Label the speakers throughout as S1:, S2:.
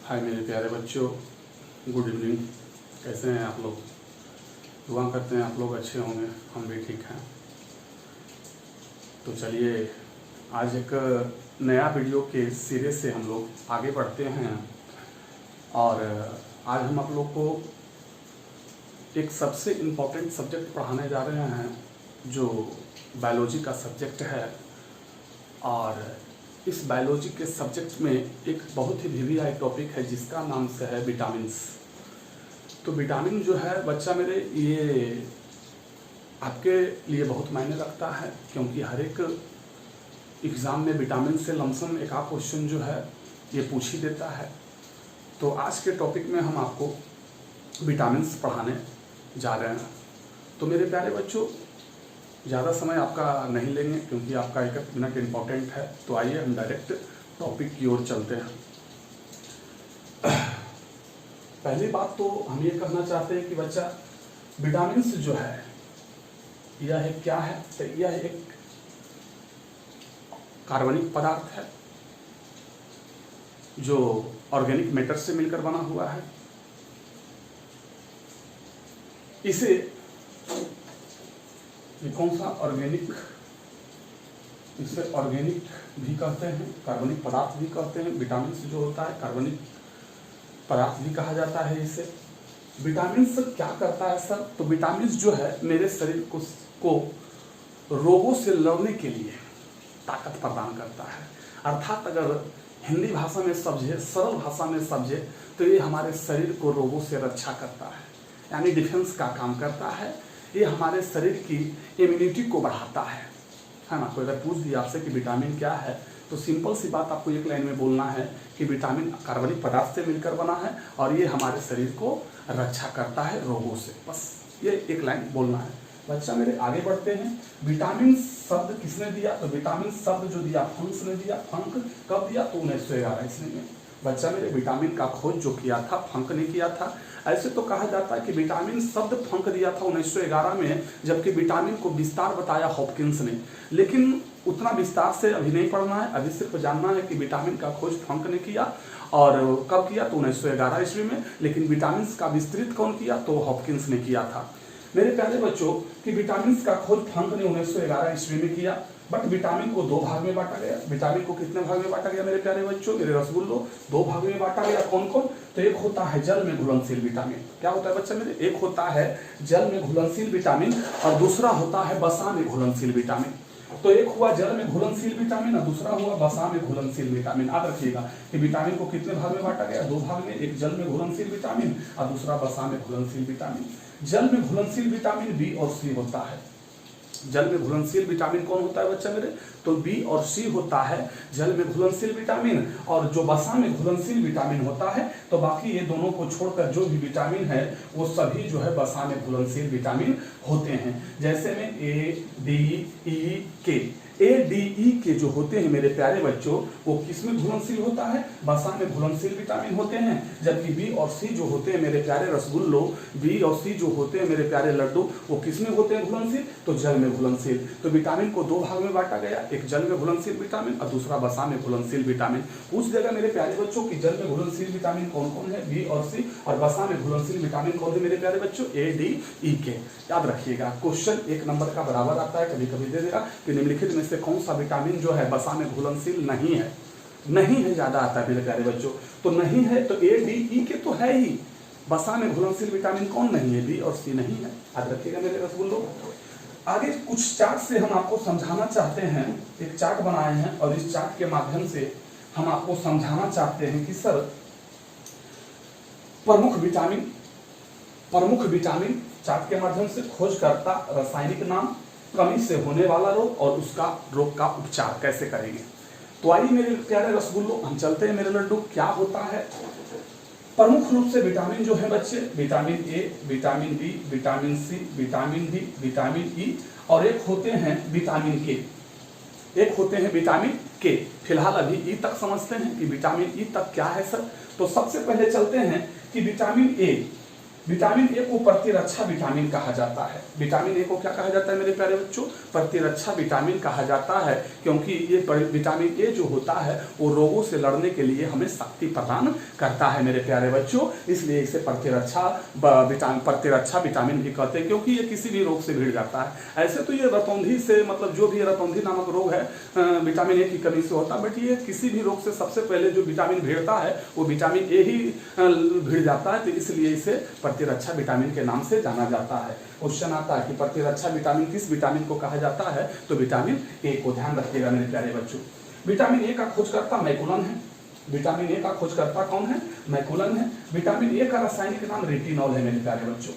S1: हाय मेरे प्यारे बच्चों, गुड इवनिंग। कैसे हैं आप लोग? दुआ करते हैं आप लोग अच्छे होंगे, हम भी ठीक हैं। तो चलिए आज एक नया वीडियो के सिरे से हम लोग आगे बढ़ते हैं और आज हम आप लोग को एक सबसे इम्पोर्टेंट सब्जेक्ट पढ़ाने जा रहे हैं जो बायोलॉजी का सब्जेक्ट है। और इस बायोलॉजी के सब्जेक्ट में एक बहुत ही वीवीआई टॉपिक है जिसका नाम से है विटामिन्स। तो विटामिन जो है बच्चा मेरे, ये आपके लिए बहुत मायने रखता है क्योंकि हर एक एग्ज़ाम में विटामिन से लमसम एक आध क्वेश्चन जो है ये पूछ ही देता है। तो आज के टॉपिक में हम आपको विटामिन्स पढ़ाने जा रहे हैं। तो मेरे प्यारे बच्चों, ज़्यादा समय आपका नहीं लेंगे क्योंकि आपका एक मिनट इम्पॉर्टेंट है। तो आइए हम डायरेक्ट टॉपिक की ओर चलते हैं। पहली बात तो हम ये कहना चाहते हैं कि बच्चा विटामिन्स जो है यह क्या है? तो यह एक कार्बनिक पदार्थ है जो ऑर्गेनिक मैटर से मिलकर बना हुआ है। इसे ये कौन सा ऑर्गेनिक, इसे ऑर्गेनिक भी कहते हैं, कार्बनिक पदार्थ भी कहते हैं। विटामिन जो होता है कार्बनिक पदार्थ भी कहा जाता है इसे। विटामिन क्या करता है सर? तो विटामिन जो है मेरे शरीर को रोगों से लड़ने के लिए ताकत प्रदान करता है। अर्थात अगर हिंदी भाषा में समझे, सरल भाषा में समझे तो ये हमारे शरीर को रोगों से रक्षा करता है, यानी डिफेंस का काम करता है। ये हमारे शरीर की इम्यूनिटी को बढ़ाता है ना। कोई अगर पूछ दिया आपसे कि विटामिन क्या है तो सिंपल सी बात आपको एक लाइन में बोलना है कि विटामिन कार्बनिक पदार्थ से मिलकर बना है और ये हमारे शरीर को रक्षा करता है रोगों से। बस ये एक लाइन बोलना है। बच्चा मेरे आगे बढ़ते हैं। विटामिन शब्द किसने दिया? तो विटामिन शब्द जो दिया फंक्स ने दिया। फंक कब दिया? तो 1911 ईस्वी में। बच्चा मेरे विटामिन का खोज जो किया था फंक ने किया था। ऐसे तो कहा जाता है कि विटामिन शब्द फंक दिया था 1911 में, जबकि विटामिन को विस्तार बताया हॉपकिंस ने। लेकिन उतना विस्तार से अभी नहीं पढ़ना है, अभी सिर्फ जानना है कि विटामिन का खोज फंक ने किया और कब किया? तो 1911 ईस्वी में। लेकिन विटामिन का विस्तृत कौन किया? तो हॉपकिंस ने किया था। मेरे प्यारे बच्चों कि विटामिन का खोज फंक ने 1911 ईस्वी में किया। बट विटामिन को दो भाग में बांटा गया। विटामिन को कितने भाग में बांटा गया मेरे प्यारे बच्चों, मेरे रसगुल्लो? दो भाग में बांटा गया। कौन कौन? तो एक होता है जल में घुलनशील विटामिन। क्या होता है बच्चा मेरे? एक होता है जल में घुलनशील विटामिन और दूसरा होता है वसा में घुलनशील विटामिन। तो एक हुआ जल में घुलनशील विटामिन और दूसरा हुआ वसा में घुलनशील विटामिन। याद रखिएगा कि विटामिन को कितने भाग में बांटा गया? दो भाग में। एक जल में घुलनशील विटामिन और दूसरा वसा में घुलनशील विटामिन। जल में घुलनशील विटामिन बी और सी होता है। जल में घुलनशील विटामिन कौन होता है बच्चा मेरे? तो बी और सी होता है जल में घुलनशील विटामिन। और जो वसा में घुलनशील विटामिन होता है, तो बाकी ये दोनों को छोड़कर जो भी विटामिन है वो सभी जो है वसा में घुलनशील विटामिन होते हैं। जैसे में ए, डी, ई, के। ए, डी, ई के जो होते हैं मेरे प्यारे बच्चों वो किस में घुलनशील होता है? वसा में घुलनशील विटामिन होते हैं। जबकि बी और सी जो होते हैं मेरे प्यारे रसगुल्लो, बी और सी जो होते हैं मेरे प्यारे लड्डू, वो किस में होते हैं घुलनशील? तो जल में घुलनशील। तो विटामिन को दो भाग में बांटा गया, एक जल में घुलनशील विटामिन और दूसरा वसा में घुलनशील विटामिन। पूछ देगा मेरे प्यारे बच्चों कि जल में घुलनशील विटामिन कौन कौन है? बी और सी। और वसा में घुलनशील विटामिन कौन है मेरे प्यारे बच्चों? ए, डी, ई के। याद रखिएगा, क्वेश्चन 1 नंबर का बराबर आता है, कभी कभी दे देगा कि निम्नलिखित में से कौन सा विटामिन जो है वसा में घुलनशील नहीं है? नहीं है ज्यादा आता है मेरे प्यारे बच्चों। तो नहीं है तो ए, डी, ई के तो है ही, वसा में घुलनशील विटामिन कौन नहीं है? बी और सी नहीं है। याद रखिएगा मेरे रसगुल्लो। आगे कुछ चार्ट से हम आपको समझाना चाहते हैं। एक चार्ट बनाए हैं और इस चार्ट के माध्यम से हम आपको समझाना चाहते हैं कि सर प्रमुख विटामिन चार्ट के माध्यम से खोजकर्ता, रासायनिक नाम, कमी से होने वाला रोग और उसका रोग का उपचार कैसे करेंगे। तो आइए मेरे प्यारे रसगुल्लो हम चलते हैं मेरे लड्डू। क्या होता है प्रमुख रूप से विटामिन जो है बच्चे? Vitamin A, vitamin B, vitamin C, vitamin D, vitamin E और एक होते हैं विटामिन के। एक होते हैं विटामिन के। फिलहाल अभी ई तक समझते हैं कि विटामिन ई तक क्या है सर। तो सबसे पहले चलते हैं कि विटामिन ए विटामिन ए को प्रतिरक्षा विटामिन कहा जाता है। विटामिन ए को क्या कहा जाता है मेरे प्यारे बच्चों? प्रतिरक्षा विटामिन कहा जाता है, क्योंकि ये विटामिन ए जो होता है वो रोगों से लड़ने के लिए हमें शक्ति प्रदान करता है मेरे प्यारे बच्चों। इसलिए इसे प्रतिरक्षा विटामिन भी कहते हैं, क्योंकि ये किसी भी रोग से भिड़ जाता है। ऐसे तो ये रतौंधी से, मतलब जो भी रतौंधी नामक रोग है विटामिन ए की कमी से होता है, बट ये किसी भी रोग से सबसे पहले जो विटामिन भिड़ता है वो विटामिन ए ही भिड़ जाता है, तो इसलिए इसे प्रतिरक्षा विटामिन के नाम से जाना जाता है। क्वेश्चन आता है कि प्रतिरक्षा विटामिन किस विटामिन को कहा जाता है? तो विटामिन ए को। ध्यान रखिएगा मेरे प्यारे बच्चों। विटामिन ए का खोजकर्ता मैकुलन है। विटामिन ए का खोजकर्ता कौन है? मैकुलन है। विटामिन ए का रासायनिक नाम रेटिनॉल है मेरे प्यारे बच्चों।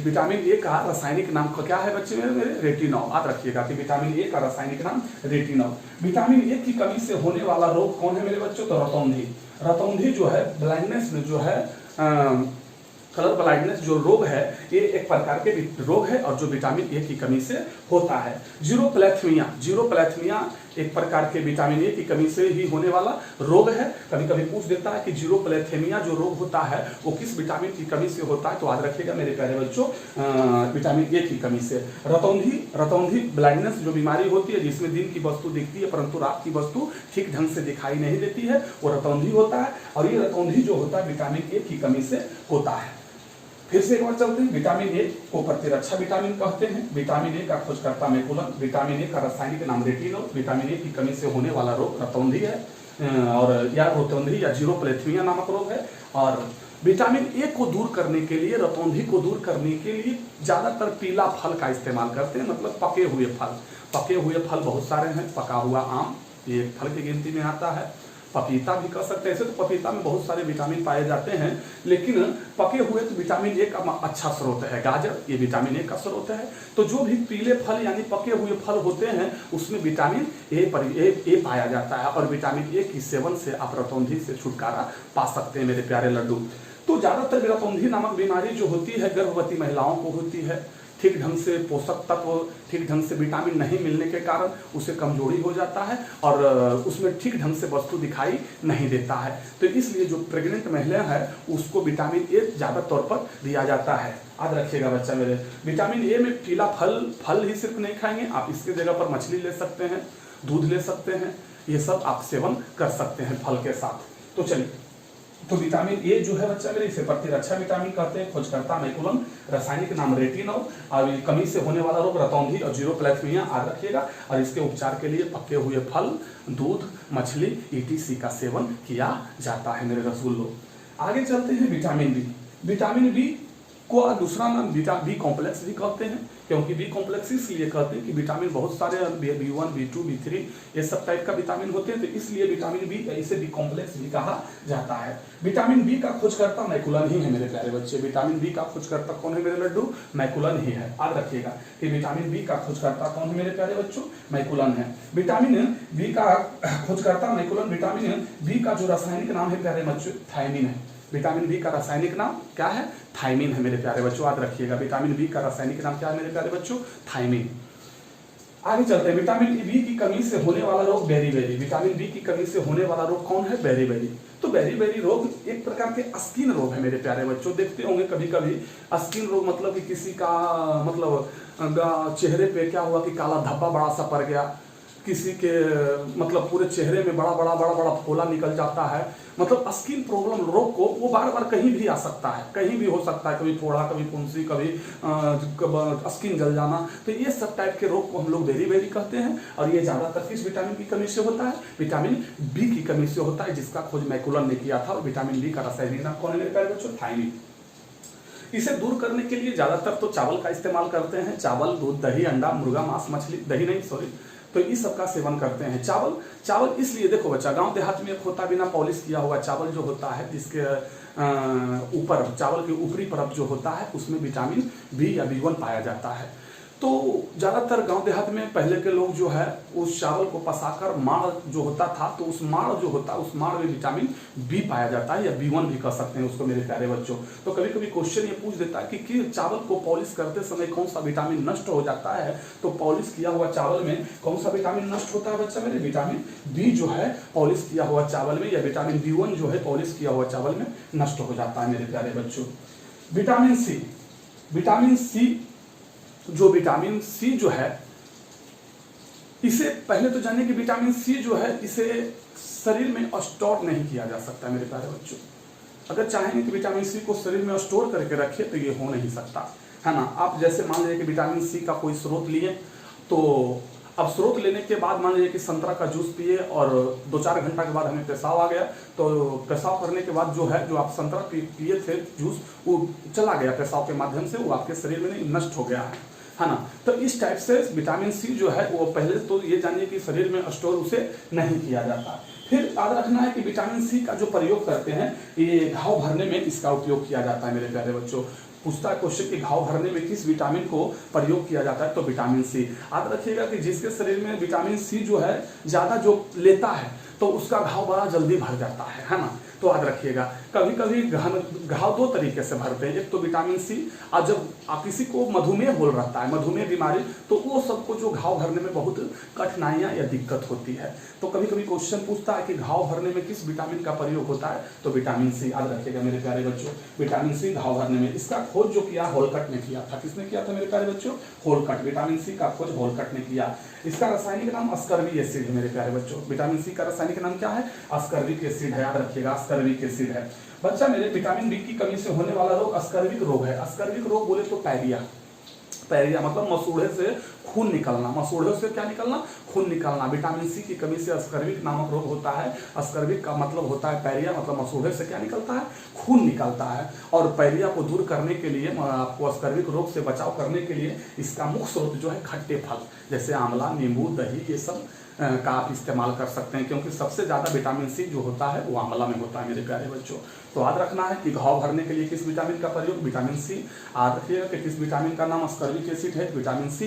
S1: विटामिन ए का रासायनिक नाम क्या है बच्चे मेरे? रेटिनॉल। याद रखिएगा कि विटामिन ए का रासायनिक नाम रेटिनॉल। विटामिन ए की कमी से होने वाला रोग कौन है मेरे बच्चों? तो रतौंधी। रतौंधी जो है, ब्लाइंडनेस में जो है, कलर ब्लाइंडनेस जो रोग है, ये एक प्रकार के रोग है और जो विटामिन ए की कमी से होता है। जीरोप्लैथमिया एक प्रकार के विटामिन ए की कमी से ही होने वाला रोग है। कभी कभी पूछ देता है कि जीरोप्लैथमिया जो रोग होता है वो किस विटामिन की कमी से होता है? तो याद रखिएगा मेरे प्यारे बच्चों, विटामिन ए की कमी से। रतौंधी ब्लाइंडनेस जो बीमारी होती है जिसमें दिन की वस्तु दिखती है परंतु रात की वस्तु ठीक ढंग से दिखाई नहीं देती है, वो रतौंधी होता है। और ये रतौंधी जो होता है विटामिन ए की कमी से होता है। फिर से एक बार चलते हैं। विटामिन ए को प्रतिरक्षा विटामिन कहते हैं। विटामिन ए का खोजकर्ता मैकुलन। विटामिन ए का रासायनिक नाम रेटिनॉल। विटामिन ए की कमी से होने वाला रोग रतौंधी है, और या रतौंधी या जीरोप्लैथमिया नामक रोग है। और विटामिन ए को दूर करने के लिए, रतौंधी को दूर करने के लिए ज्यादातर पीला फल का इस्तेमाल करते हैं, मतलब पके हुए फल। पके हुए फल बहुत सारे हैं। पका हुआ आम ये फल की गिनती में आता है। पपीता भी कर सकते हैं। ऐसे तो पपीता में बहुत सारे विटामिन पाए जाते हैं, लेकिन पके हुए तो विटामिन ए का अच्छा स्रोत है। गाजर ये विटामिन ए का स्रोत है। तो जो भी पीले फल यानी पके हुए फल होते हैं उसमें विटामिन ए पाया जाता है, और विटामिन ए की सेवन से आप रतौंधी से छुटकारा पा सकते हैं मेरे प्यारे लड्डू। तो ज्यादातर रतौंधी नामक बीमारी जो होती है गर्भवती महिलाओं को होती है। ठीक ढंग से पोषक तत्व, ठीक ढंग से विटामिन नहीं मिलने के कारण उसे कमजोरी हो जाता है और उसमें ठीक ढंग से वस्तु दिखाई नहीं देता है। तो इसलिए जो प्रेग्नेंट महिला है उसको विटामिन ए ज्यादा तौर पर दिया जाता है। याद रखिएगा बच्चा मेरे। विटामिन ए में पीला फल ही सिर्फ नहीं खाएंगे, आप इसके जगह पर मछली ले सकते हैं, दूध ले सकते हैं, ये सब आप सेवन कर सकते हैं फल के साथ। तो चलिए, तो विटामिन ए जो है बच्चा मेरे, इसे प्रतिरक्षा विटामिन कहते हैं। खोजकर्ता मैकुलन, रासायनिक नाम रेटिनॉल, और कमी से होने वाला रोग रतौंधी और जीरोप्लैथमिया। याद रखिएगा। और इसके उपचार के लिए पके हुए फल, दूध, मछली ETC का सेवन किया जाता है मेरे रसूलों। आगे चलते हैं विटामिन बी। विटामिन बी को दूसरा नाम बी कॉम्प्लेक्स भी कहते हैं, क्योंकि बी कॉम्प्लेक्स इसलिए कहते हैं कि विटामिन बहुत सारे B1, B2, B3 ये सब टाइप का विटामिन होते हैं, तो इसलिए विटामिन बी इसे बी कॉम्प्लेक्स भी कहा जाता है। विटामिन बी का खोजकर्ता मैकुलन ही है मेरे प्यारे बच्चे। विटामिन बी का खोजकर्ता कौन है मेरे लड्डू? मैकुलन ही है। याद रखिएगा कि विटामिन बी का खोजकर्ता कौन है मेरे प्यारे बच्चों? मैकुलन है। विटामिन बी का खोजकर्ता मैकुलन। विटामिन बी का जो रासायनिक नाम है प्यारे बच्चों, थायमिन है। विटामिन बी का रासायनिक नाम क्या है? थायमिन है मेरे प्यारे बच्चों। याद रखिएगा विटामिन बी का रासायनिक नाम क्या है मेरे प्यारे बच्चों? थायमिन। आगे चलते हैं। विटामिन बी की कमी से होने वाला रोग बेरी-बेरी। विटामिन बी की कमी से होने वाला रोग कौन है? बेरी-बेरी। तो बेरी-बेरी रोग एक प्रकार के स्किन रोग है मेरे प्यारे बच्चों। देखते होंगे कभी कभी स्किन रोग, मतलब कि किसी का मतलब चेहरे पे क्या हुआ कि काला धब्बा बड़ा सा पड़ गया, किसी के मतलब पूरे चेहरे में बड़ा बड़ा फोला निकल जाता है। मतलब स्किन प्रॉब्लम रोग को वो बार बार कहीं भी आ सकता है, कहीं भी हो सकता है, कभी फोड़ा, कभी फुंसी, कभी स्किन जल जाना। तो ये सब टाइप के रोग को हम लोग बेरी-बेरी कहते हैं। और ये ज्यादातर किस विटामिन की कमी से होता है? विटामिन बी की कमी से होता है, जिसका खोज मैकुलन ने किया था। और विटामिन बी का रासायनिक नाम कौन है मेरे प्यारे बच्चों? थायमिन। इसे दूर करने के लिए ज्यादातर तो चावल का इस्तेमाल करते हैं। चावल, दूध, दही, अंडा, मुर्गा, मांस, मछली, दही नहीं सॉरी, तो इस सब का सेवन करते हैं। चावल इसलिए देखो बच्चा, गांव देहात में एक होता बिना पॉलिश किया हुआ चावल जो होता है, जिसके ऊपर चावल के ऊपरी परत जो होता है उसमें विटामिन बी या B1 पाया जाता है। तो ज़्यादातर गांव देहात में पहले के लोग जो है उस चावल को पसाकर माड़ जो होता था, तो उस माड़ जो होता है उस माड़ में विटामिन बी पाया जाता है, या B1 भी कह सकते हैं उसको मेरे प्यारे बच्चों। तो कभी कभी क्वेश्चन ये पूछ देता है कि चावल को पॉलिश करते समय कौन सा विटामिन नष्ट हो जाता है? तो पॉलिश किया हुआ चावल में कौन सा विटामिन नष्ट होता है बच्चा मेरे? विटामिन बी जो है पॉलिश किया हुआ चावल में, या विटामिन B1 जो है पॉलिश किया हुआ चावल में नष्ट हो जाता है मेरे प्यारे बच्चों। विटामिन सी, विटामिन सी जो है इसे पहले तो जानिए कि विटामिन सी जो है इसे शरीर में स्टोर नहीं किया जा सकता मेरे प्यारे बच्चों। अगर चाहेंगे कि विटामिन सी को शरीर में स्टोर करके रखे तो ये हो नहीं सकता, है ना। आप जैसे मान लीजिए कि विटामिन सी का कोई स्रोत लिए, तो अब स्रोत लेने के बाद मान लीजिए कि संतरा का जूस पिए और 2-4 घंटा के बाद हमें पेशाब आ गया, तो पेशाब करने के बाद जो है जो आप संतरा पिए थे जूस वो चला गया पेशाब के माध्यम से, वो आपके शरीर में नहीं नष्ट हो गया है ना। तो इस टाइप से विटामिन सी जो है वो पहले तो ये जानिए कि शरीर में स्टोर उसे नहीं किया जाता। फिर याद रखना है कि विटामिन सी का जो प्रयोग करते हैं ये घाव भरने में इसका उपयोग किया जाता है मेरे प्यारे बच्चों। पूछता है क्वेश्चन कि घाव भरने में किस विटामिन को प्रयोग किया जाता है, तो विटामिन सी। याद रखिएगा कि जिसके शरीर में विटामिन सी जो है ज्यादा जो लेता है तो उसका घाव बड़ा जल्दी भर जाता है ना। तो याद रखिएगा कभी कभी घाव 2 तरीके से भरते हैं, एक तो विटामिन सी, और जब आप किसी को मधुमेह बोल रहता है, मधुमेह बीमारी, तो वो सबको जो घाव भरने में बहुत कठिनाइयां या दिक्कत होती है। तो कभी कभी क्वेश्चन पूछता है कि घाव भरने में किस विटामिन का प्रयोग होता है, तो विटामिन सी। याद रखिएगा मेरे प्यारे बच्चों, विटामिन सी घाव भरने में। इसका खोज जो किया होलकट ने किया था। किसने किया था मेरे प्यारे बच्चों? होलकट। विटामिन सी का खोज होलकट ने किया। इसका रासायनिक नाम अस्कर्बिक एसिड है मेरे प्यारे बच्चों। विटामिन सी का रासायनिक नाम क्या है? अस्कर्बिक एसिड है। याद रखिएगा अस्कर्बिक एसिड है। बच्चा मेरे विटामिन बी की कमी से होने वाला रोग अस्कर्बिक रोग है। अस्कर्बिक रोग बोले तो पैरिया, पैरिया मतलब मसूड़े से खून निकलना। मसूड़े से क्या निकलना? खून निकलना। विटामिन सी की कमी से अस्कर्बिक नामक रोग होता है। अस्कर्बिक का मतलब होता है पैरिया, मतलब मसूड़े से क्या निकलता है? खून निकलता है। और पैरिया को दूर करने के लिए, आपको अस्कर्बिक रोग से बचाव करने के लिए इसका मुख्य स्रोत जो है खट्टे फल, जैसे आंवला, नींबू, दही, ये सब का आप इस्तेमाल कर सकते हैं, क्योंकि सबसे ज्यादा विटामिन सी जो होता है वो आंवला में होता है मेरे प्यारे बच्चों। तो याद रखना है कि घाव भरने के लिए किस विटामिन का प्रयोग? Vitamin C. याद रखिएगा कि किस विटामिन का नाम अस्कर्बिक एसिड है? Vitamin C.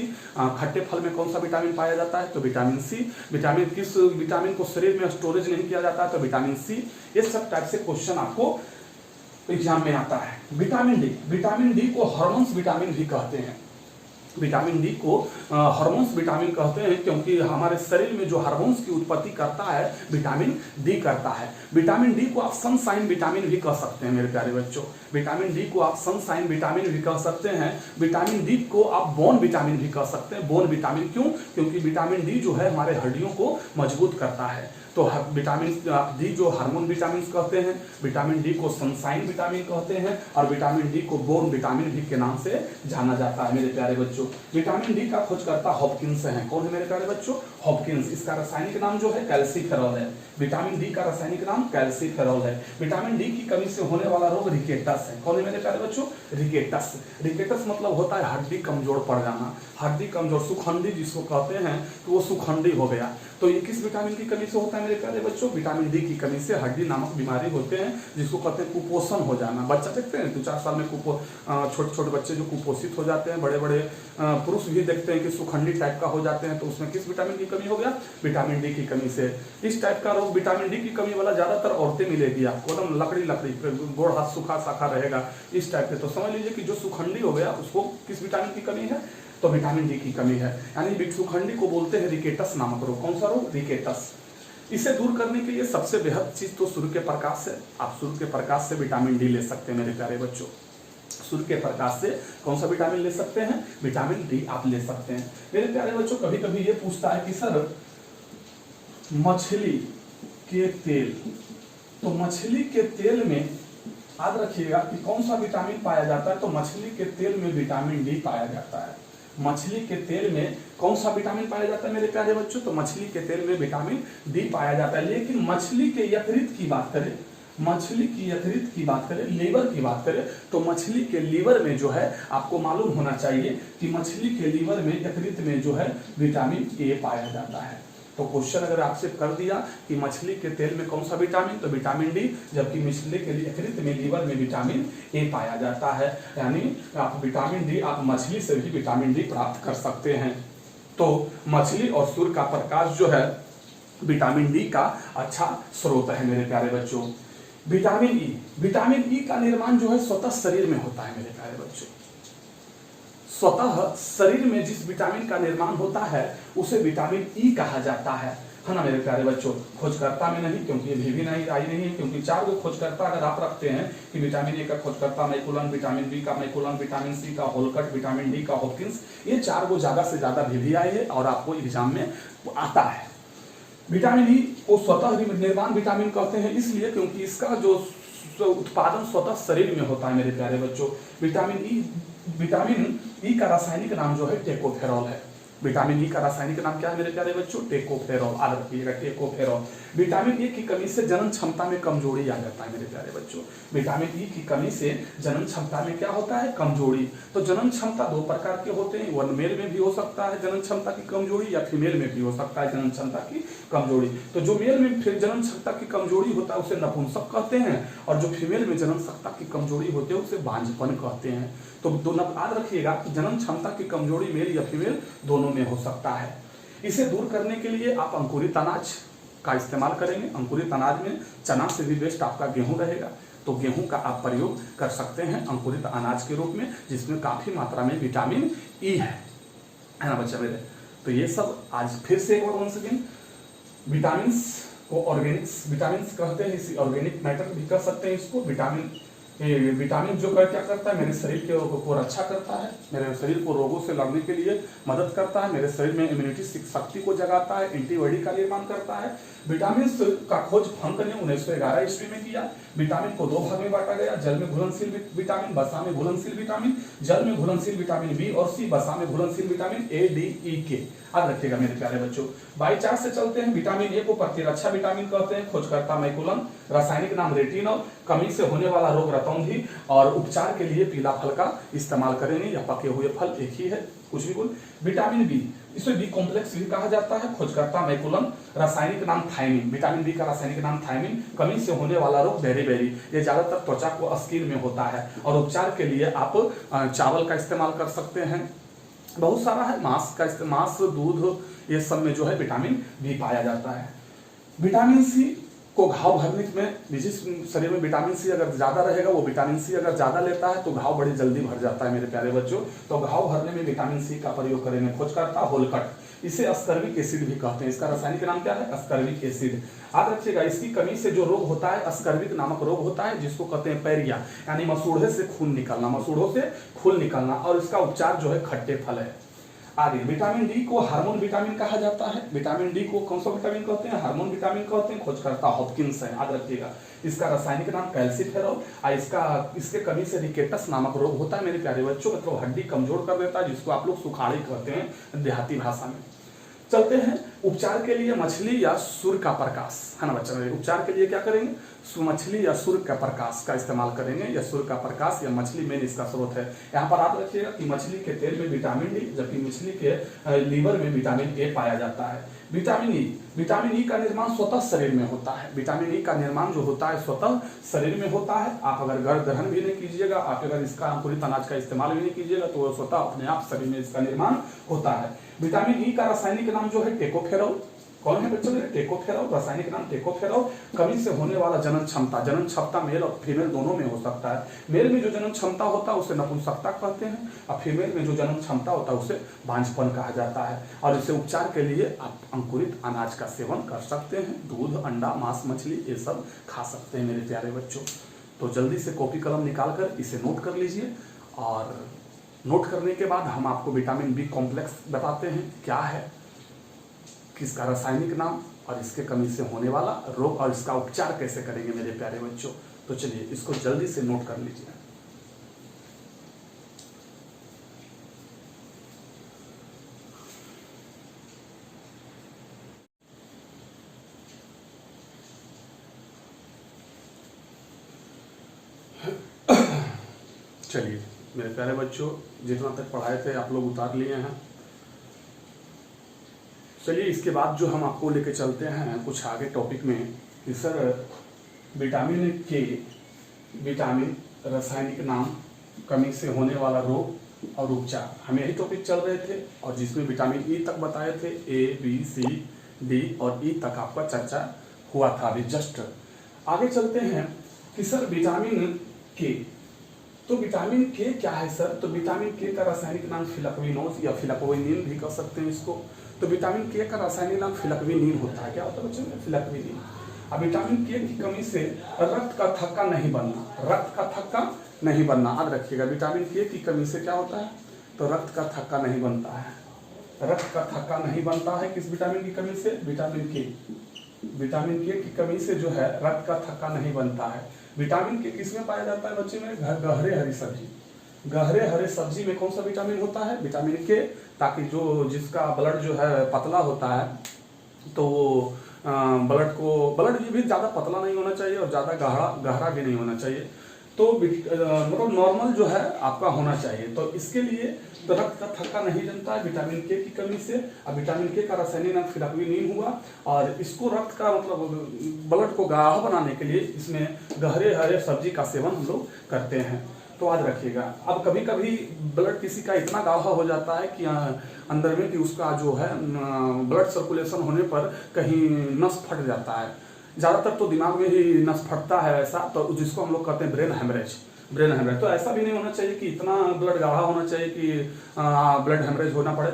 S1: खट्टे फल में कौन सा विटामिन पाया जाता है? तो विटामिन सी। विटामिन किस विटामिन को शरीर में स्टोरेज नहीं किया जाता है? तो विटामिन सी। ये सब टाइप से क्वेश्चन आपको एग्जाम में आता है। विटामिन डी, विटामिन डी को हार्मोन्स विटामिन भी कहते हैं। विटामिन डी को हार्मोन्स विटामिन कहते हैं क्योंकि हमारे शरीर में जो हार्मोन्स की उत्पत्ति करता है विटामिन डी करता है। विटामिन डी को आप सनशाइन विटामिन भी कह सकते हैं मेरे प्यारे बच्चों। विटामिन डी को आप सनशाइन विटामिन भी कह सकते हैं। विटामिन डी को आप बोन विटामिन भी कह सकते हैं। बोन विटामिन क्यों? क्योंकि विटामिन डी जो है हमारे हड्डियों को मजबूत करता है। तो विटामिन डी जो हार्मोन विटामिन कहते हैं, विटामिन डी को सनशाइन विटामिन कहते हैं, और विटामिन डी को बोन विटामिन भी के नाम से जाना जाता है मेरे प्यारे बच्चों। विटामिन डी का खोजकर्ता हॉपकिंस है। कौन है मेरे प्यारे बच्चों? हॉपकिंस। इसका रासायनिक नाम जो है कैल्सीफेरॉल है। विटामिन डी का रासायनिक नाम कैल्सीफेरॉल है। विटामिन डी की कमी से होने वाला रोग रिकेटस है। कौन है मेरे प्यारे बच्चों? रिकेटस। रिकेटस मतलब होता है हड्डी कमजोर पड़ जाना, हड्डी कमजोर, सुखंडी जिसको कहते हैं कि वो सुखंडी हो गया। तो ये किस विटामिन की कमी से होता है मेरे प्यारे बच्चों? विटामिन डी की कमी से हड्डी नामक बीमारी होते हैं, जिसको कहते हैं कुपोषण हो जाना। बच्चा देखते हैं 2-4 साल में छोटे छोटे बच्चे जो कुपोषित हो जाते हैं, बड़े बड़े पुरुष भी देखते हैं कि सुखंडी टाइप का हो जाते हैं, तो उसमें किस विटामिन की कमी हो गया? विटामिन डी की कमी से। इस टाइप का रोग विटामिन डी की कमी वाला ज्यादातर औरतें मिलेगी आपको, एकदम लकड़ी गोड़ हाथ सूखा साखा रहेगा इस टाइप के। तो समझ लीजिए कि जो सुखंडी हो गया उसको किस विटामिन की कमी है? तो विटामिन डी की कमी है। यानी सुखंडी को बोलते हैं रिकेटस नामक रोग। कौन सा रोग? रिकेटस। इसे दूर करने के लिए सबसे बेहद चीज तो सूर्य के प्रकाश है। आप सूर्य के प्रकाश से विटामिन डी ले सकते हैं मेरे प्यारे बच्चों। सूर्य के प्रकाश से कौन सा विटामिन ले सकते हैं? विटामिन डी आप ले सकते हैं मेरे प्यारे बच्चों। कभी कभी ये पूछता है कि सर मछली के तेल, तो मछली के तेल में याद रखिएगा कि कौन सा विटामिन पाया जाता है? तो मछली के तेल में विटामिन डी पाया जाता है। मछली के तेल में कौन सा विटामिन पाया जाता है मेरे प्यारे बच्चों? तो मछली के तेल में विटामिन डी पाया जाता है। लेकिन मछली के यकृत की बात करें, मछली की यकृत की बात करें, लीवर की बात करें, तो मछली के लीवर में जो है आपको मालूम होना चाहिए कि मछली के लीवर में, यकृत में जो है विटामिन ए पाया जाता है। तो क्वेश्चन अगर आपसे कर दिया कि मछली के तेल में कौन सा विटामिन, तो विटामिन डी, जबकि मछली के यकृत में, लीवर में विटामिन ए पाया जाता है। यानी आप विटामिन डी, आप मछली से भी विटामिन डी प्राप्त कर सकते हैं। तो मछली और सूर्य का प्रकाश जो है विटामिन डी का अच्छा स्रोत है मेरे प्यारे बच्चों। विटामिन ई, विटामिन ई का निर्माण जो है स्वतः शरीर में होता है मेरे प्यारे बच्चों। स्वतः शरीर में जिस विटामिन का निर्माण होता है उसे विटामिन ई कहा जाता है। है ना मेरे प्यारे बच्चों। खोजकर्ता में नहीं, क्योंकि ये भी नहीं आई नहीं है, क्योंकि 4 को खोजकर्ता अगर आप रखते हैं कि विटामिन ए का खोजकर्ता मैकुलन, विटामिन बी का मैकुलन, विटामिन सी का होलकट, विटामिन डी का हॉकिंस, ये 4 को ज्यादा से ज्यादा भी आई है और आपको एग्जाम में आता है। विटामिन ई को स्वतः निर्माण विटामिन कहते हैं, इसलिए क्योंकि इसका जो उत्पादन स्वतः शरीर में होता है मेरे प्यारे बच्चों। विटामिन ई का रासायनिक नाम जो है टेकोफेरॉल है। विटामिन ई का रासायनिक नाम क्या है मेरे प्यारे बच्चों? टेकोफेरॉल। याद रखिएगा, टेकोफेरॉल। विटामिन ई की कमी से जनन क्षमता में कमजोरी आ जाता है मेरे प्यारे बच्चों। विटामिन ई की कमी से जनन क्षमता में क्या होता है? कमजोरी। तो जनन क्षमता 2 प्रकार के होते हैं, वन मेल में भी हो सकता है जनन क्षमता की कमजोरी, या फीमेल में भी हो सकता है जनन क्षमता की कमजोरी। तो जो मेल में फिर जनन क्षमता की कमजोरी होता है उसे नपुंसक कहते हैं, और जो फीमेल में जनन क्षमता की कमजोरी होती है उसे बांझपन कहते हैं। तो दोनों याद रखिएगा कि जनन क्षमता की कमजोरी मेल या फीमेल दोनों में हो सकता है। इसे दूर करने के लिए आप अंकुरित अनाज का इस्तेमाल करेंगे। अंकुरित अनाज में चना से भी बेस्ट आपका गेहूं रहेगा, तो गेहूं का आप प्रयोग कर सकते हैं अंकुरित अनाज के रूप में, जिसमें काफी मात्रा में विटामिन ई है ना बच्चा मेरे। तो ये सब आज फिर से एक बार वन सेकेंड, विटामिन को ऑर्गेनिक्स विटामिन कहते हैं, इसी ऑर्गेनिक मैटर भी कर सकते हैं इसको। विटामिन जो क्या करता है, मेरे शरीर के को रक्षा करता है, मेरे शरीर को रोगों से लड़ने के लिए मदद करता है, मेरे शरीर में इम्यूनिटी शक्ति को जगाता है, एंटीबॉडी का निर्माण करता है। विटामिन का खोज फंक ने 1911 ईस्वी में किया। विटामिन को 2 भाग में बांटा गया, जल में घुलनशील विटामिन, वसा में घुलनशील विटामिन। जल में घुलनशील विटामिन बी और सी, वसा में घुलनशील विटामिन ए, डी, ई, के। याद रखिएगा मेरे प्यारे बच्चों। बाई चार्ट से चलते हैं। विटामिन ए को प्रतिरक्षा विटामिन कहते हैं, खोजकर्ता मैकुलन, रासायनिक नाम रेटिनॉल, कमी से होने वाला रोग रतौंधी, और उपचार के लिए पीला फल का इस्तेमाल करेंगे, या पके हुए फल एक ही है, कुछ भी बोल। विटामिन बी, इसे बी कॉम्प्लेक्स भी कहा जाता है, खोजकर्ता मैकुलन, रासायनिक नाम थायमिन। विटामिन बी का रासायनिक नाम थायमिन, कमी से होने वाला रोग बेरीबेरी, ये ज्यादातर त्वचा को स्किन में होता है, और उपचार के लिए आप चावल का इस्तेमाल कर सकते हैं। बहुत सारा है, मांस, दूध, ये सब में जो है विटामिन बी पाया जाता है। विटामिन सी को घाव भरने में, जिस शरीर में विटामिन सी अगर ज्यादा रहेगा, वो विटामिन सी अगर ज्यादा लेता है तो घाव बड़ी जल्दी भर जाता है मेरे प्यारे बच्चों। तो घाव भरने में विटामिन सी का प्रयोग करेंगे। खोजकर्ता होलकट, इसे अस्कर्बिक एसिड भी कहते हैं, इसका रासायनिक नाम क्या है? अस्कर्बिक एसिड। याद रखिएगा, इसकी कमी से जो रोग होता है अस्कर्बिक नामक रोग होता है, जिसको कहते हैं पैरिया, यानी मसूड़े से खून निकलना, मसूड़ों से खून निकलना, और इसका उपचार जो है खट्टे फल है। आगे विटामिन डी को हार्मोन विटामिन कहा जाता है। विटामिन डी को कौन सा विटामिन कहते हैं? हार्मोन विटामिन कहते हैं, खोजकर्ता हॉपकिंस है। याद रखिएगा, इसका रासायनिक नाम कैल्सीफेरॉल, इसके कमी से रिकेटस नामक रोग होता है मेरे प्यारे बच्चों, मतलब हड्डी कमजोर कर देता है, जिसको आप लोग सुखाड़ी कहते हैं देहाती भाषा में। चलते हैं उपचार के लिए मछली या सूर्य का प्रकाश, है ना बच्चा। उपचार के लिए क्या करेंगे? मछली या सूर्य का प्रकाश का इस्तेमाल करेंगे, या सूर्य का प्रकाश या मछली मेन इसका स्रोत है। यहाँ पर आप रखिएगा कि मछली के तेल में विटामिन डी, जबकि मछली के लीवर में विटामिन ए पाया जाता है। विटामिन ई का निर्माण स्वतः शरीर में होता है। विटामिन ई का निर्माण जो होता है स्वतः शरीर में होता है। आप अगर गर्भ ग्रहण भी नहीं कीजिएगा, आप अगर इसका अंकुरित अनाज का इस्तेमाल भी नहीं कीजिएगा, तो वो स्वतः अपने आप शरीर में इसका निर्माण होता है। विटामिन ई का रासायनिक नाम जो है टेकोफेरॉल। कौन है बच्चों? टेकोफेरॉल, रासायनिक नाम टेकोफेरॉल। कमी से होने वाला जनन क्षमता मेल और फीमेल दोनों में हो सकता है। मेल में जो जनन क्षमता होता है उसे नपुंसकता कहते हैं, और फीमेल में जो जनन क्षमता होता है उसे बांझपन कहा जाता है। और इसे उपचार के लिए आप अंकुरित अनाज का सेवन कर सकते हैं, दूध, अंडा, मांस, मछली, ये सब खा सकते हैं मेरे प्यारे बच्चों। तो जल्दी से कॉपी कलम निकाल कर इसे नोट कर लीजिए, और नोट करने के बाद हम आपको विटामिन बी कॉम्प्लेक्स बताते हैं क्या है, किसका रासायनिक नाम, और इसके कमी से होने वाला रोग, और इसका उपचार कैसे करेंगे मेरे प्यारे बच्चों। तो चलिए इसको जल्दी से नोट कर लीजिए। चलिए मेरे प्यारे बच्चों, जितना तक पढ़ाए थे आप लोग उतार लिए हैं। चलिए इसके बाद जो हम आपको लेके चलते हैं कुछ आगे टॉपिक में कि सर विटामिन के, विटामिन, रासायनिक नाम, कमी से होने वाला रोग और उपचार, हम यही टॉपिक चल रहे थे, और जिसमें विटामिन ई तक बताए थे, ए, बी, सी, डी और ई तक आपका चर्चा हुआ था अभी जस्ट। आगे चलते हैं कि सर विटामिन के, तो विटामिन के क्या है सर? तो विटामिन के का रासायनिक नाम फिलकविनोज या फिलकोइनिन भी कह सकते हैं इसको। तो विटामिन के का रासायनिक नाम फिलकविनीन होता है। क्या होता है बच्चों में? फिलकविनीन। अब विटामिन के की कमी से रक्त का थक्का नहीं बनना, रक्त का थक्का नहीं बनना, याद रखिएगा। विटामिन के की कमी से क्या होता है? तो रक्त का थक्का नहीं बनता है, रक्त का थक्का नहीं बनता है। किस विटामिन की कमी से? विटामिन के। विटामिन के की कमी से जो है रक्त का थक्का नहीं बनता है। विटामिन के किसमें पाया जाता है बच्चे में? गहरे हरी सब्जी। गहरे हरे सब्जी में कौन सा विटामिन होता है? विटामिन के। ताकि जो जिसका ब्लड जो है पतला होता है तो वो ब्लड भी ज़्यादा पतला नहीं होना चाहिए और ज़्यादा गहरा भी नहीं होना चाहिए, तो मतलब नॉर्मल जो है आपका होना चाहिए। तो इसके लिए तो रक्त का थक्का नहीं जनता है विटामिन के की कमी से। अब विटामिन के का रासायनिक नाम फिलकविनीन हुआ, और इसको रक्त का मतलब ब्लड को गाढ़ा बनाने के लिए इसमें गहरे हरे सब्जी का सेवन हम लोग करते हैं, तो याद रखिएगा। अब कभी कभी ब्लड किसी का इतना गाढ़ा हो जाता है कि अंदर में कि उसका जो है ब्लड सर्कुलेशन होने पर कहीं नस फट जाता है, ज़्यादातर तो दिमाग में ही नस फटता है ऐसा, तो जिसको हम लोग कहते हैं ब्रेन हेमरेज। ब्रेन हेमरेज तो ऐसा भी नहीं होना चाहिए कि इतना ब्लड गाढ़ा होना चाहिए कि ब्लड हेमरेज होना पड़े,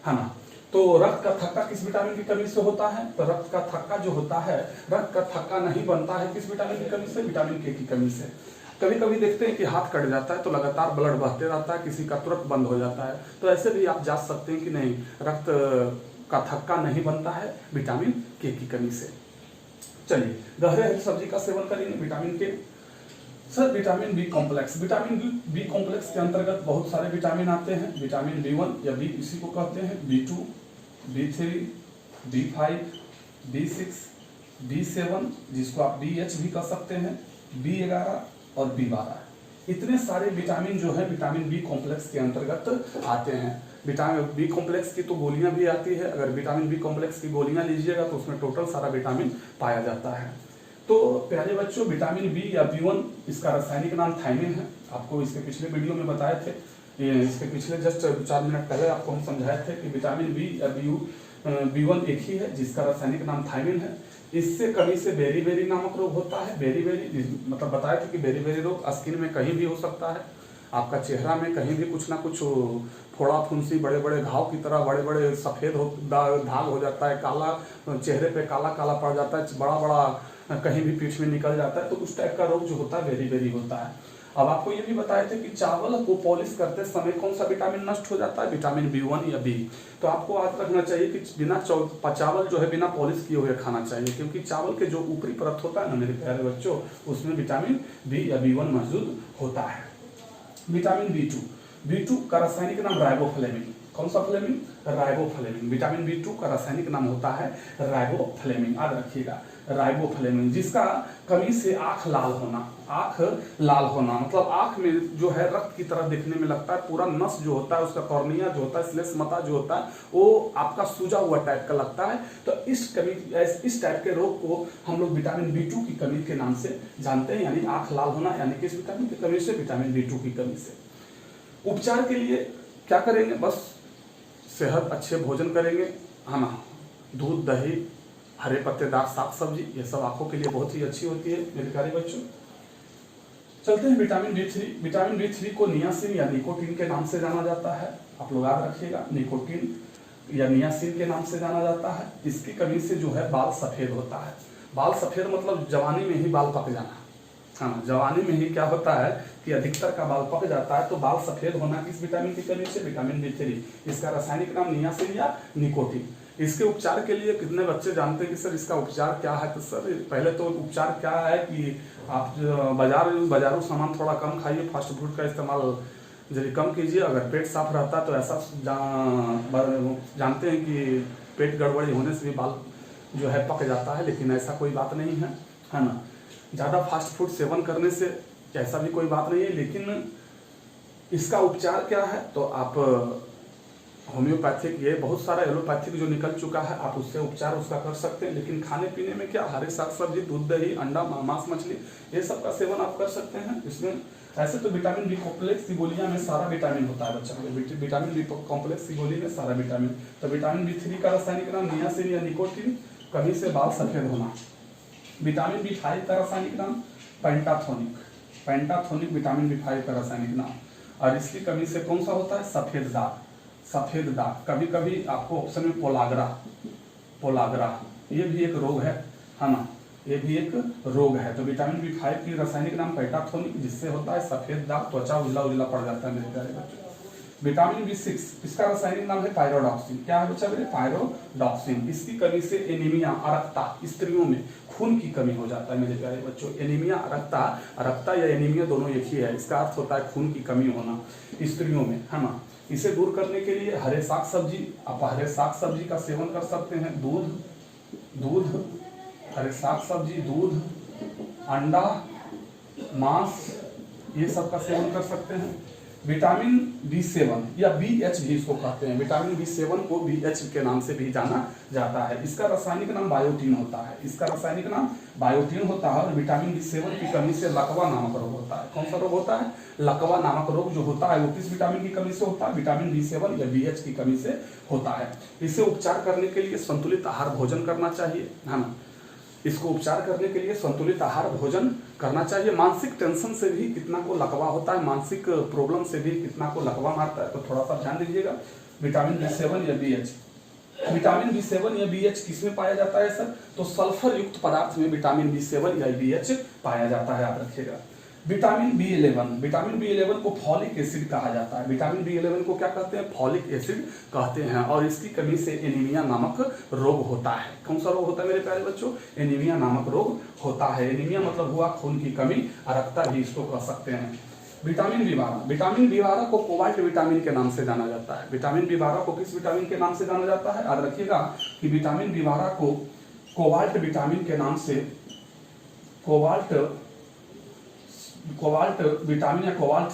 S1: है ना। तो रक्त का थक्का किस विटामिन की कमी से होता है? तो रक्त का थक्का जो होता है, रक्त का थक्का नहीं बनता है किस विटामिन की कमी से? विटामिन के की कमी से। कभी कभी देखते हैं कि हाथ कट जाता है तो लगातार ब्लड बहते रहता है, किसी का तुरंत बंद हो जाता है, तो ऐसे भी आप जांच सकते हैं कि नहीं, रक्त का थक्का नहीं बनता है विटामिन के की कमी से। चलिए, गहरे हरी सब्जी का सेवन करेंगे vitamin K. Sir vitamin B complex, vitamin B complex के अंतर्गत बहुत सारे विटामिन आते हैं। विटामिन B1 या बी इसी को कहते हैं, B2, B3, B5, B6, B7 जिसको आप BH भी कह सकते हैं, B11 और B12। इतने सारे विटामिन जो है विटामिन बी कॉम्प्लेक्स के अंतर्गत आते हैं। विटामिन बी कॉम्प्लेक्स की तो गोलियां भी आती है, अगर विटामिन बी कॉम्प्लेक्स की गोलियां लीजिएगा तो उसमें टोटल सारा विटामिन पाया जाता है। तो प्यारे बच्चों, विटामिन बी या B1 इसका रासायनिक नाम थायमिन है। आपको इसके पिछले वीडियो में बताए थे, इसके पिछले जस्ट 4 मिनट पहले आपको हम समझाए थे कि विटामिन बी या B1 एक ही है जिसका रासायनिक नाम थायमिन है। इससे कमी से बेरी नामक रोग होता है। बेरी मतलब बताया था कि बेरी रोग स्किन में कहीं भी हो सकता है, आपका चेहरा में कहीं भी कुछ ना कुछ फोड़ा फुंसी, बड़े बड़े घाव की तरह बड़े बड़े सफ़ेद दाग हो जाता है, काला चेहरे पे काला काला पड़ जाता है, बड़ा बड़ा कहीं भी पीठ में निकल जाता है, तो उस टाइप का रोग जो होता है बेरी होता है। अब आपको ये भी बताए थे कि चावल को पॉलिश करते समय कौन सा विटामिन नष्ट हो जाता है? विटामिन B1 या B। तो आपको याद रखना चाहिए कि बिना चावल जो है बिना पॉलिश किए हुए खाना चाहिए, क्योंकि चावल के जो ऊपरी परत होता है ना मेरे प्यारे बच्चों, उसमें विटामिन B या B1 मौजूद होता है। विटामिन B2 का रासायनिक नाम राइबोफ्लेविन। कौन सा फ्लेविन? राइबोफ्लेविन। विटामिन B2 का रासायनिक नाम होता है राइबोफ्लेविन, याद रखिएगा, राइबोफ्लेविन। जिसका कमी से आंख लाल होना मतलब आंख में जो है रक्त की तरह दिखने में लगता है, पूरा नस जो होता है उसका कॉर्निया जो होता है, श्लेष्मता जो होता है वो आपका सूजा हुआ टाइप का लगता है। तो इस टाइप के रोग को हम लोग विटामिन B2 की कमी के नाम से जानते हैं, यानी आंख लाल होना, यानी किस विटामिन की कमी से? विटामिन B2 की कमी से। उपचार के लिए क्या करेंगे? बस सेहत अच्छे भोजन करेंगे, है ना, दूध दही हरे पत्तेदार साग सब्जी, ये सब आंखों के लिए बहुत ही अच्छी होती है मेरे प्यारे बच्चों। चलते हैं विटामिन B3। विटामिन B3 को नियासिन या निकोटीन के नाम से जाना जाता है। आप लोग याद रखिएगा, निकोटीन या नियासिन के नाम से जाना जाता है। इसकी कमी से जो है बाल सफेद होता है। बाल सफेद मतलब जवानी में ही बाल पक जाना, हाँ, जवानी में ही क्या होता है कि अधिकतर का बाल पक जाता है, तो बाल सफेद होना किस विटामिन की कमी से? Vitamin B3। इसका रासायनिक नाम नियासिन या निकोटीन। इसके उपचार के लिए कितने बच्चे जानते हैं कि सर इसका उपचार क्या है? तो सर पहले तो उपचार क्या है कि आप बाजारू सामान थोड़ा कम खाइए, फास्ट फूड का इस्तेमाल जरा कम कीजिए। अगर पेट साफ रहता है तो ऐसा जानते हैं कि पेट गड़बड़ी होने से भी बाल जो है पक जाता है, लेकिन ऐसा कोई बात नहीं है, है ना। ज़्यादा फास्ट फूड सेवन करने से ऐसा भी कोई बात नहीं है, लेकिन इसका उपचार क्या है? तो आप होम्योपैथिक, ये बहुत सारा एलोपैथिक जो निकल चुका है, आप उससे उपचार उसका कर सकते हैं। लेकिन खाने पीने में क्या, हरे साग सब्जी, दूध दही, अंडा, मांस मछली, ये सब का सेवन आप कर सकते हैं। इसमें ऐसे तो विटामिन बी कॉम्प्लेक्स की गोलियां में सारा विटामिन होता है बच्चा, विटामिन बी कॉम्प्लेक्स की गोली में सारा विटामिन। तो विटामिन B3 का रासायनिक नाम नियासिन या निकोटीन, कमी से बाल सफेद होना। विटामिन B5 का रासायनिक नाम पेंटाथोनिक विटामिन B5 का रासायनिक नाम, और इसकी कमी से कौन सा होता है? सफेद दाग। सफेद दाग, कभी कभी आपको ऑप्शन में पोलाग्रा, पोलाग्रा ये भी एक रोग है ना, ये भी एक रोग है। तो विटामिन B5 की रासायनिक नाम पेंटाथोनिक, जिससे होता है सफेद दाग, त्वचा उजला उजला पड़ जाता है मेरे प्यारे बच्चों। विटामिन B6 इसका रासायनिक नाम है पायरोडॉक्सिन। क्या है बच्चा मेरे? पायरोडॉक्सिन। इसकी कमी से एनीमिया, अरक्ता, स्त्रियों में खून की कमी हो जाता है मेरे प्यारे बच्चों। एनीमिया, अरक्ता, अरक्ता या एनीमिया दोनों एक ही है, इसका अर्थ होता है खून की कमी होना स्त्रियों में, है ना। इसे दूर करने के लिए हरे साग सब्जी, आप हरे साग सब्जी का सेवन कर सकते हैं। दूध, हरे साग सब्जी, दूध, अंडा, मांस, ये सब का सेवन कर सकते हैं। विटामिन B7 या BH भी इसको कहते हैं। विटामिन B7 को BH के नाम से भी जाना जाता है। इसका रासायनिक नाम बायोटीन होता है। इसका रासायनिक नाम बायोटीन होता है। और विटामिन B7 की कमी से लकवा नामक रोग होता है। कौन सा रोग होता है? लकवा नामक रोग जो होता है वो किस विटामिन की कमी से होता है? विटामिन B7 या BH की कमी से होता है। इसे उपचार करने के लिए संतुलित आहार भोजन करना चाहिए, है ना। इसको उपचार करने के लिए संतुलित आहार भोजन करना चाहिए। मानसिक टेंशन से भी कितना को लकवा होता है, मानसिक प्रॉब्लम से भी कितना को लकवा मारता है, तो थोड़ा सा ध्यान दीजिएगा। विटामिन B7 या BH, विटामिन B7 या BH किसमें पाया जाता है सर? तो सल्फर युक्त पदार्थ में विटामिन B7 या BH पाया जाता है, याद रखिएगा। विटामिन B11, विटामिन B11 को फॉलिक एसिड कहा जाता है। विटामिन B11 को क्या कहते हैं? फॉलिक एसिड कहते हैं। और इसकी कमी से एनीमिया नामक रोग होता है। कौन सा रोग होता है मेरे प्यारे बच्चों? एनीमिया नामक रोग होता है। एनीमिया मतलब हुआ खून की कमी, अरक्ता भी इसको कह सकते हैं। विटामिन B12, विटामिन B12 को कोबाल्ट विटामिन के नाम से जाना जाता है। विटामिन B12 को किस विटामिन के नाम से जाना जाता है? याद रखिएगा कि विटामिन B12 को कोबाल्ट विटामिन के नाम से, कोबाल्ट विटामिन या कोबाल्ट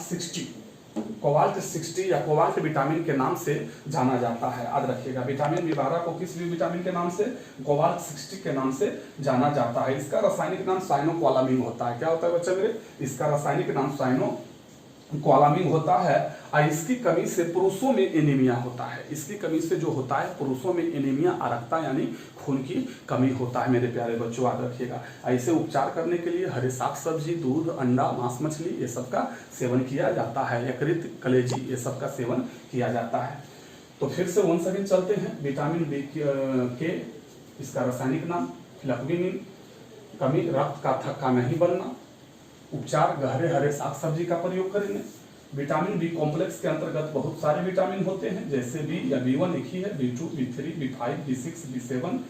S1: 60 या कोबाल्ट विटामिन के नाम से जाना जाता है। याद रखिएगा विटामिन B12 को किस विटामिन के नाम से? कोबाल्ट 60 के नाम से जाना जाता है। इसका रासायनिक नाम साइनोक्वालामिन होता है। क्या होता है बच्चा मेरे? इसका रासायनिक नाम साइनोक्वालामिन होता है। और इसकी कमी से पुरुषों में एनीमिया होता है। इसकी कमी से जो होता है पुरुषों में एनीमिया, अरक्ता यानी खून की कमी होता है मेरे प्यारे बच्चों, याद रखिएगा। ऐसे उपचार करने के लिए हरे साग सब्जी, दूध, अंडा, मांस, मछली ये सब का सेवन किया जाता है। यकृत, कलेजी ये सब का सेवन किया जाता है। तो फिर से वन सेकंड चलते हैं। विटामिन B के इसका रासायनिक नाम फ्लैक्विनिन, कमी, रक्त का थक्का नहीं बनना। उपचार गहरे हरे साग सब्जी का प्रयोग करेंगे। विटामिन B कॉम्प्लेक्स के अंतर्गत बहुत सारे विटामिन होते हैं, जैसे B या B1 एक ही है, B2, B3, B5, B6, B7,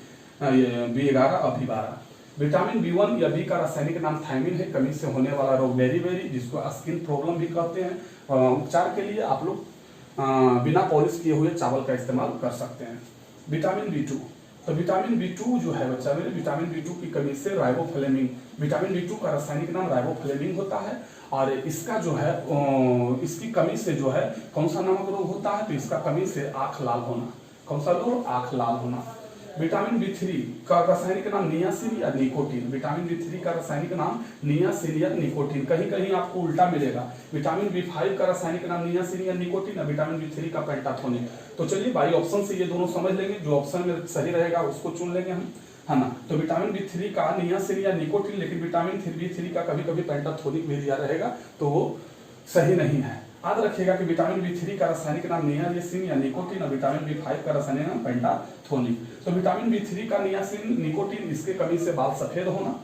S1: B11 और B12। विटामिन B1 या B का रासायनिक नाम थायमिन है। कमी से होने वाला रोग बेरी, जिसको स्किन प्रॉब्लम भी कहते हैं। उपचार के लिए आप लोग बिना पॉलिश किए हुए चावल का इस्तेमाल कर सकते हैं। विटामिन B2, तो विटामिन B2 जो है बच्चा मेरे, विटामिन B2 की कमी से राइबोफ्लेविन, विटामिन B2 का रासायनिक नाम राइबोफ्लेविन होता है। और इसका जो है इसकी कमी से जो है कौन सा नामक रोग होता है? तो इसका कमी से आंख लाल होना। कौन सा रोग? आंख लाल होना। विटामिन B3 का रासायनिक नाम नियासिन या निकोटीन। विटामिन B3 का रासायनिक नाम नियासिन या निकोटीन। कहीं कहीं आपको उल्टा मिलेगा। विटामिन B5 का रासायनिक नाम नियासिन या निकोटीन और विटामिन B3 का पेंटाथोनिक। तो चलिए बाई ऑप्शन से ये दोनों समझ लेंगे, जो ऑप्शन में सही रहेगा उसको चुन लेंगे हम, है ना। तो विटामिन B3 का नियासिन या निकोटीन, लेकिन विटामिन B3 का कभी कभी पेंटाथोनिक भी दिया रहेगा, तो वो सही नहीं है। याद रखिएगा कि विटामिन B3 का रासायनिक नाम नियासिन या निकोटीन और विटामिन B5 का रासायनिक नाम पेंटाथोनिक। तो विटामिन B3 का नियासिन, निकोटीन, इसके कमी से बाल सफेद होना।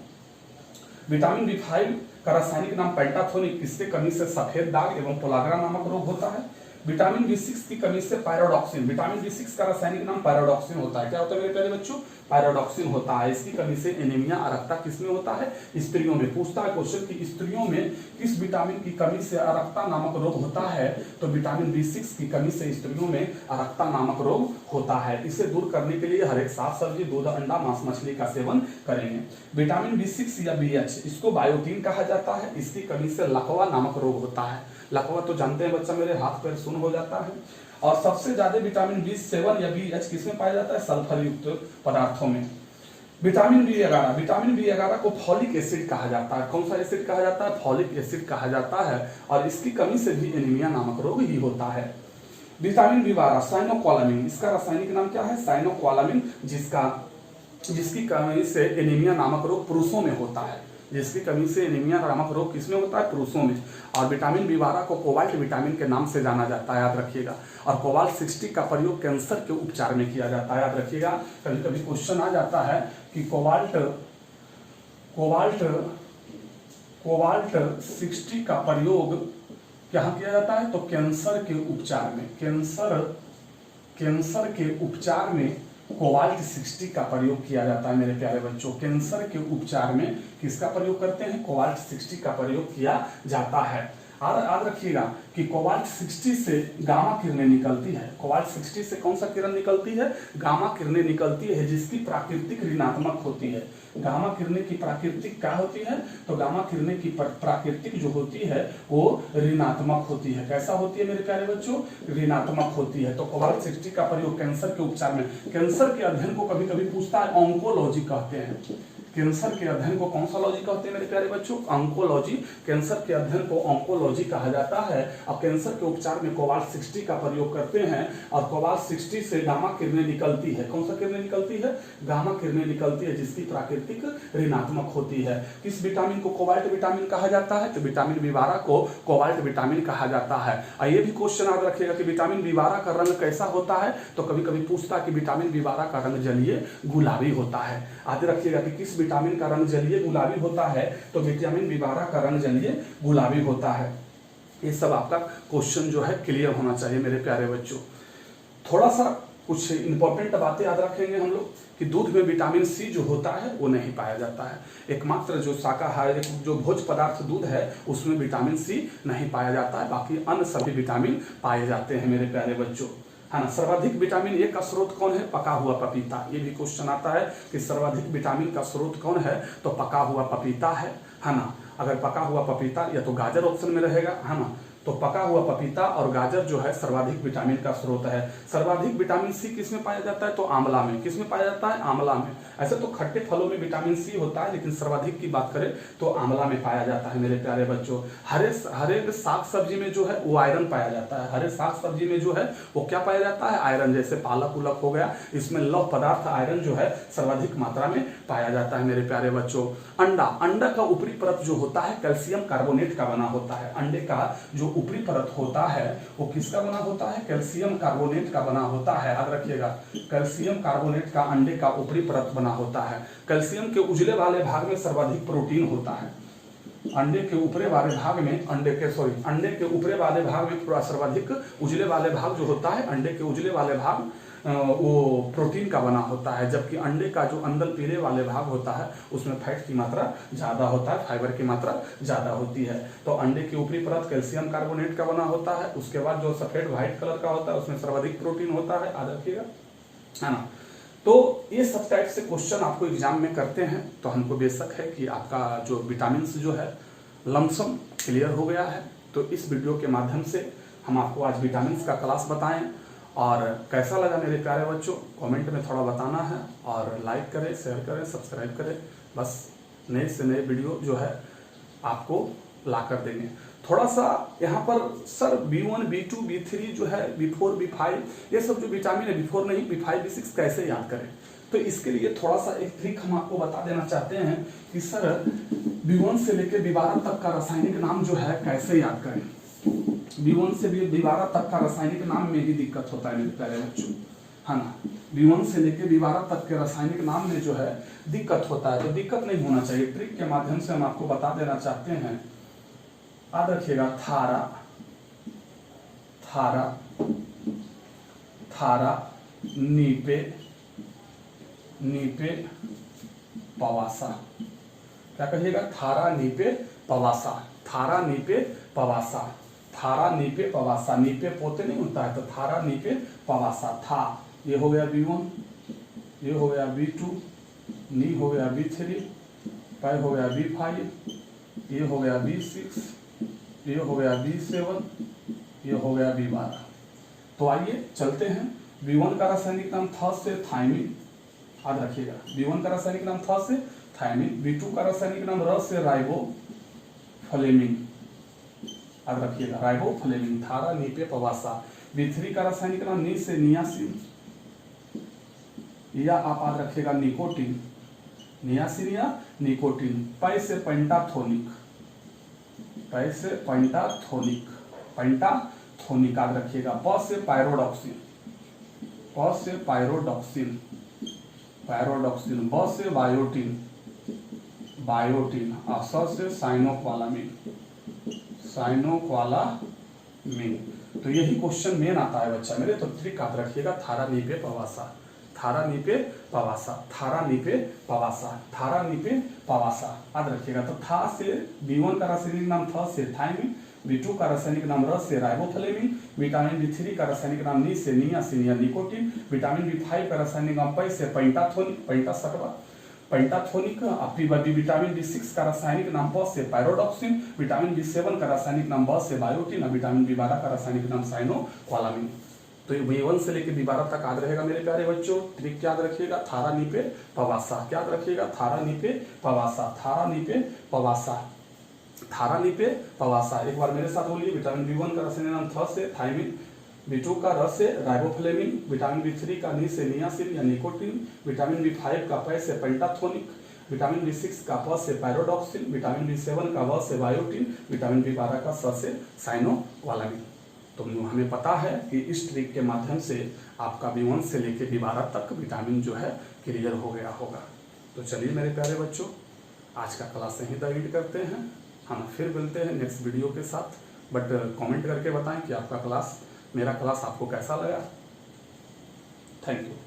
S1: विटामिन B5 का रासायनिक नाम पेंटाथोनिक, इसके कमी से सफेद दाग एवं पोलाग्रा नामक रोग होता है। विटामिन B6 की कमी से पायरोडॉक्सिन, विटामिन B6 का रासायनिक नाम पायरोडॉक्सिन होता है। क्या होता है मेरे प्यारे बच्चों? पायरोडॉक्सिन होता है। इसकी कमी से एनीमिया, अरक्ता किसमें होता है? स्त्रियों में। पूछता है क्वेश्चन कि स्त्रियों में किस विटामिन की कमी से अरक्ता नामक रोग होता है? तो विटामिन B6 की कमी से स्त्रियों में अरक्ता नामक रोग होता है। इसे दूर करने के लिए हर एक साग सब्जी, दूध, अंडा, मांस, मछली का सेवन करेंगे। विटामिन B6 या BH, इसको बायोटीन कहा जाता है। इसकी कमी से लकवा नामक रोग होता है। लकवा तो जानते हैं बच्चा मेरे, हाथ पैर सुन्न हो जाता है। और सबसे ज्यादा विटामिन B7 या BH किसमें पाया जाता है? सल्फर युक्त पदार्थों में। विटामिन B11, विटामिन B11 को फॉलिक एसिड कहा जाता है। कौन सा एसिड कहा जाता है? फॉलिक एसिड कहा जाता है। और इसकी कमी से भी एनीमिया नामक रोग ही होता है। विटामिन B12 साइनोक्वालामिन, इसका रासायनिक नाम क्या है? साइनोक्वालामिन, जिसकी कमी से एनीमिया नामक रोग पुरुषों में होता है। जिसकी कमी से एनीमिया नामक रोग किसमें होता है? पुरुषों में। और विटामिन बी12 को कोबाल्ट विटामिन के नाम से जाना जाता है, याद रखिएगा। और कोबाल्ट 60 का प्रयोग कैंसर के उपचार में किया जाता है, याद रखिएगा। कभी कभी क्वेश्चन आ जाता है कि कोबाल्ट 60 का प्रयोग कहाँ किया जाता है? तो कैंसर के उपचार में, कैंसर के उपचार में कोबाल्ट 60 का प्रयोग किया जाता है मेरे प्यारे बच्चों। कैंसर के उपचार में किसका प्रयोग करते हैं? कोबाल्ट 60 का प्रयोग किया जाता है। याद रखिएगा कि कोबाल्ट 60 से गामा किरणें निकलती है। कोबाल्ट 60 से कौन सा किरण निकलती है? गामा किरणें निकलती है, जिसकी प्राकृतिक ऋणात्मक होती है। गामा किरणें की प्राकृतिक क्या होती है? तो गामा किरणें की प्राकृतिक जो होती है वो ऋणात्मक होती है। कैसा होती है मेरे प्यारे बच्चों? ऋणात्मक होती है। तो कोबाल्ट 60 का प्रयोग कैंसर के उपचार में, कैंसर के अध्ययन को कभी कभी पूछता है, ऑन्कोलॉजी कहते हैं। कैंसर के अध्ययन को कौन सा लॉजी कहते हैं मेरे प्यारे बच्चों? ऑन्कोलॉजी। कैंसर के अध्ययन को ऑन्कोलॉजी कहा जाता है। अब कैंसर के उपचार में कोबाल्ट 60 का प्रयोग करते हैं और कोबाल्ट 60 से गामा किरणें निकलती है। कौन सा किरणें निकलती है? गामा किरणें निकलती है, जिसकी प्राकृतिक ऋणात्मक होती है। किस विटामिन को कोबाल्ट विटामिन कहा जाता है? तो विटामिन बी12 को कोबाल्ट विटामिन कहा जाता है। और ये भी क्वेश्चन याद रखिएगा कि विटामिन बी12 का रंग कैसा होता है? तो कभी कभी पूछता है कि विटामिन बी12 का रंग जलीय गुलाबी होता है। याद रखिएगा कि किस विटामिन का रंग जलीय गुलाबी होता है? तो विटामिन बी12 का रंग जलीय गुलाबी होता है। ये सब आपका क्वेश्चन जो है क्लियर होना चाहिए मेरे प्यारे बच्चों। थोड़ा सा कुछ इंपॉर्टेंट बातें याद रखेंगे हम लोग कि दूध में विटामिन सी जो होता है वो नहीं पाया जाता है। एकमात्र जो शाकाहारी जो भोज्य पदार्थ दूध है उसमें विटामिन सी नहीं पाया जाता है, बाकी अन्य सभी विटामिन पाए जाते हैं मेरे प्यारे बच्चों, है ना। सर्वाधिक विटामिन ए का स्रोत कौन है? पका हुआ पपीता। ये भी क्वेश्चन आता है कि सर्वाधिक विटामिन का स्रोत कौन है? तो पका हुआ पपीता है ना। अगर पका हुआ पपीता या तो गाजर ऑप्शन में रहेगा, है ना। तो पका हुआ पपीता और गाजर जो है सर्वाधिक विटामिन का स्रोत है। सर्वाधिक विटामिन सी किसमें पाया जाता है? तो आंवला में। किसमें पाया जाता है? आंवला में। ऐसे तो खट्टे फलों में विटामिन सी होता है, लेकिन सर्वाधिक की बात करें तो आंवला में पाया जाता है मेरे प्यारे बच्चों। हरे साग सब्जी में जो है वो आयरन पाया जाता है। हरे साग सब्जी में जो है वो क्या पाया जाता है? आयरन। जैसे पालक उलक हो गया, इसमें लौह पदार्थ आयरन जो है सर्वाधिक मात्रा में पाया जाता है मेरे प्यारे बच्चों। अंडा का ऊपरी परत जो होता है कैल्शियम कार्बोनेट का बना होता है। अंडे का जो ऊपरी परत होता है वो किसका बना होता है? कैल्शियम कार्बोनेट का बना होता है। याद रखिएगा, कैल्शियम कार्बोनेट का अंडे का ऊपरी परत बना होता है। कैल्शियम के उजले वाले भाग में सर्वाधिक प्रोटीन होता है। अंडे के ऊपरी वाले भाग में अंडे के ऊपरी वाले भाग में सर्वाधिक उजले वाले भाग जो होता है, अंडे के उजले वाले भाग वो प्रोटीन का बना होता है, जबकि अंडे का जो अंदर पीले वाले भाग होता है उसमें फैट की मात्रा ज्यादा होता है, फाइबर की मात्रा ज्यादा होती है। तो अंडे की ऊपरी परत कैल्शियम कार्बोनेट का बना होता है। उसके बाद जो सफेद व्हाइट कलर का होता है उसमें सर्वाधिक प्रोटीन होता है, याद रखिएगा, है ना। तो ये सब टाइप से क्वेश्चन आपको एग्जाम में करते हैं, तो हमको बेशक है कि आपका जो विटामिन जो है लमसम क्लियर हो गया है। तो इस वीडियो के माध्यम से हम आपको आज विटामिन का क्लास बताएं, और कैसा लगा मेरे प्यारे बच्चों कमेंट में थोड़ा बताना है, और लाइक करें, शेयर करें, सब्सक्राइब करें। बस नए से नए वीडियो जो है आपको ला कर देंगे। थोड़ा सा यहाँ पर सर B1, B2, B3 जो है, B4, B5 ये सब जो विटामिन है, B4 नहीं B5, B6 कैसे याद करें? तो इसके लिए थोड़ा सा एक ट्रिक हम आपको बता देना चाहते हैं कि सर B1 से लेकर B12 तक का रासायनिक नाम जो है कैसे याद करें। B1 से B12 तक का रासायनिक नाम में ही दिक्कत होता है मेरे प्यारे बच्चों, है ना। B1 से लेकर B12 तक के रासायनिक नाम में जो है दिक्कत होता है, तो दिक्कत नहीं होना चाहिए। ट्रिक के माध्यम से हम आपको बता देना चाहते हैं। याद रखिएगा, थारा नीपे पवासा। क्या कहिएगा? थारा नीपे पवासा। थारा नीपे पवासा। नीपे पोते नहीं होता है, तो थारा नीपे पवासा। था ये हो गया B1, ये हो गया B2, नी हो गया B3, पै हो गया B5, ये हो गया B6, ये हो गया B7, ये हो गया B12। तो आइए चलते हैं। B1 का रासायनिक नाम था से थायमिन, याद रखिएगा। B1 का रासायनिक नाम था से थायमिन। B2 का रासायनिक नाम र से राइबोफ्लेविन, याद रखिएगा, राइबोफ्लेविन। थारा नीपे पवासा। B3 का रासायनिक नाम नी से नियासिन, या आप याद रखिएगा निकोटीन, नियासिन निकोटीन। पै से पेंटाथोनिक, पै से पेंटाथोनिक, पेंटाथोनिक याद रखिएगा। प से पायरोडॉक्सिन, प से पायरोडॉक्सिन, पायरोडॉक्सिन। ब से बायोटिन, बायोटिन। और स से साइनोक्वालामिन, साइनोक्वालामिन। तो यही क्वेश्चन मेन आता है बच्चा मेरे, तो ट्रिक याद रखिएगा। थारा नीपे पवासा, थारा नीपे पवासा, थारा नीपे पवासा, थारा नीपे पवासा याद रखिएगा। तो था से B1 का रासायनिक नाम थ से थायमिन, B2 का रासायनिक नाम र से राइबोफ्लेविन, विटामिन B3 का रासायनिक नाम नी से नियासिन या निकोटीन, विटामिन B5 का रासायनिक नाम पै से पेंटाथोनिक, पेंटासटवा पेंटाथोनिक। विटामिन B6 का रासायनिक नाम प से पायरोडॉक्सिन, विटामिन B7 का रासायनिक नाम ब से बायोटिन और विटामिन B12 का रासायनिक नाम साइनोक्वालामिन। तो ये B1 से लेकर B12 तक याद रहेगा मेरे प्यारे बच्चों। ट्रिक याद रखिएगा, थारा नीपे पवासा, क्या याद रखिएगा, थारा नीपे पवासा, थारा नीपे पवासा, थारा नीपे पवासा। एक बार मेरे साथ बोलिए। विटामिन B1 का रासायनिक नाम थ से थायमिन, B2 का र से राइबोफ्लेविन, विटामिन B3 का नी से नियासिन या निकोटीन, विटामिन B5 का पै से पेंटाथोनिक, विटामिन B6 का प से पायरोडॉक्सिन, विटामिन B7 का व से बायोटिन, विटामिन B12 का स से साइनोक्वालामिन। तो हमें पता है कि इस ट्रिक के माध्यम से आपका B1 से लेकर B12 तक विटामिन जो है क्लियर हो गया होगा। तो चलिए मेरे प्यारे बच्चों, आज का क्लास यहीं तक एंड करते हैं। हम फिर मिलते हैं नेक्स्ट वीडियो के साथ। बट कमेंट करके बताएं कि आपका क्लास, मेरा क्लास आपको कैसा लगा। Thank you.